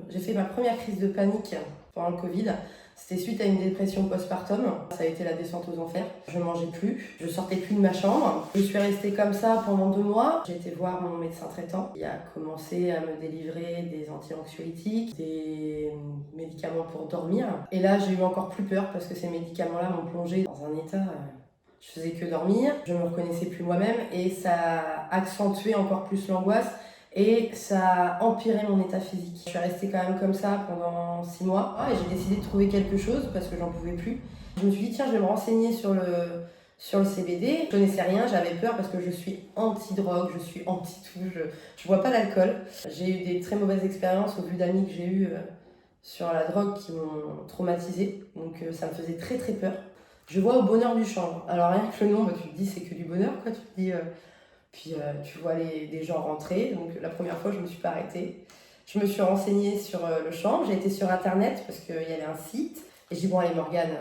J'ai fait ma première crise de panique pendant le Covid. C'était suite à une dépression postpartum. Ça a été la descente aux enfers. Je mangeais plus, je sortais plus de ma chambre. Je suis restée comme ça pendant 2 mois. J'ai été voir mon médecin traitant. Il a commencé à me délivrer des anti-anxiolytiques, des médicaments pour dormir. Et là, j'ai eu encore plus peur parce que ces médicaments-là m'ont plongée dans un état... Je faisais que dormir, je me reconnaissais plus moi-même et ça a accentué encore plus l'angoisse. Et ça a empiré mon état physique. Je suis restée quand même comme ça pendant 6 mois et j'ai décidé de trouver quelque chose parce que j'en pouvais plus. Je me suis dit tiens, je vais me renseigner sur le CBD. Je connaissais rien, j'avais peur parce que je suis anti-drogue, je suis anti-tout, je bois pas d'alcool. J'ai eu des très mauvaises expériences au vu d'amis que j'ai eu sur la drogue qui m'ont traumatisée. Donc ça me faisait très très peur. Je vois au bonheur du chanvre. Alors rien que le nom, tu te dis c'est que du bonheur quoi, tu te dis... Puis tu vois des gens rentrer. Donc la première fois, je ne me suis pas arrêtée. Je me suis renseignée sur le chanvre. J'ai été sur Internet parce qu'il y avait un site. Et j'ai dit, bon allez Morgane,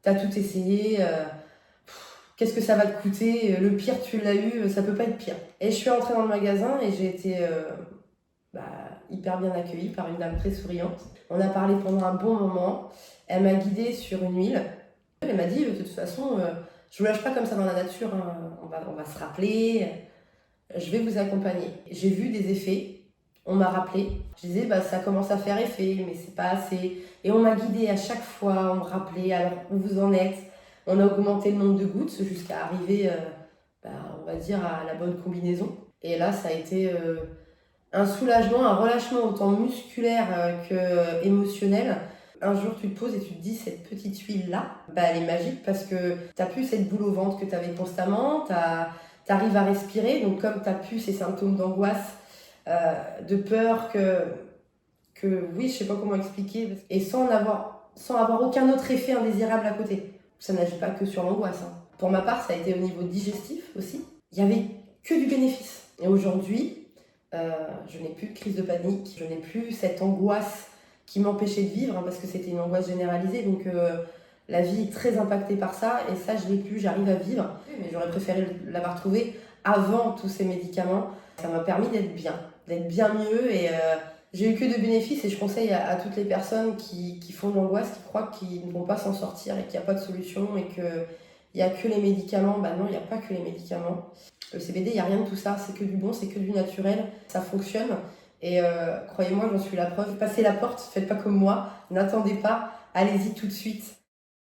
t'as tout essayé. Qu'est-ce que ça va te coûter? Le pire, tu l'as eu, ça peut pas être pire. Et je suis entrée dans le magasin et j'ai été hyper bien accueillie par une dame très souriante. On a parlé pendant un bon moment. Elle m'a guidée sur une huile. Elle m'a dit, de toute façon... je ne vous lâche pas comme ça dans la nature, hein. On va se rappeler, je vais vous accompagner. J'ai vu des effets, on m'a rappelé. Je disais, ça commence à faire effet, mais c'est pas assez. Et on m'a guidée à chaque fois, on me rappelait, alors où vous en êtes. On a augmenté le nombre de gouttes jusqu'à arriver, on va dire, à la bonne combinaison. Et là, ça a été un soulagement, un relâchement autant musculaire que émotionnel. Un jour, tu te poses et tu te dis, cette petite huile-là, elle est magique parce que t'as plus cette boule au ventre que t'avais constamment, t'arrives à respirer, donc comme t'as plus ces symptômes d'angoisse, de peur oui, je sais pas comment expliquer, et sans avoir aucun autre effet indésirable à côté. Ça n'agit pas que sur l'angoisse, hein. Pour ma part, ça a été au niveau digestif aussi. Il y avait que du bénéfice. Et aujourd'hui, je n'ai plus de crise de panique, je n'ai plus cette angoisse qui m'empêchait de vivre, hein, parce que c'était une angoisse généralisée, donc la vie est très impactée par ça, et ça je l'ai plus, j'arrive à vivre, mais j'aurais préféré l'avoir trouvé avant tous ces médicaments. Ça m'a permis d'être bien mieux, et j'ai eu que de bénéfices, et je conseille à toutes les personnes qui font de l'angoisse, qui croient qu'ils ne vont pas s'en sortir, et qu'il n'y a pas de solution, et qu'il n'y a que les médicaments. Non, il n'y a pas que les médicaments. Le CBD, il n'y a rien de tout ça, c'est que du bon, c'est que du naturel, ça fonctionne. Et croyez-moi, j'en suis la preuve. Passez la porte, faites pas comme moi, n'attendez pas, allez-y tout de suite.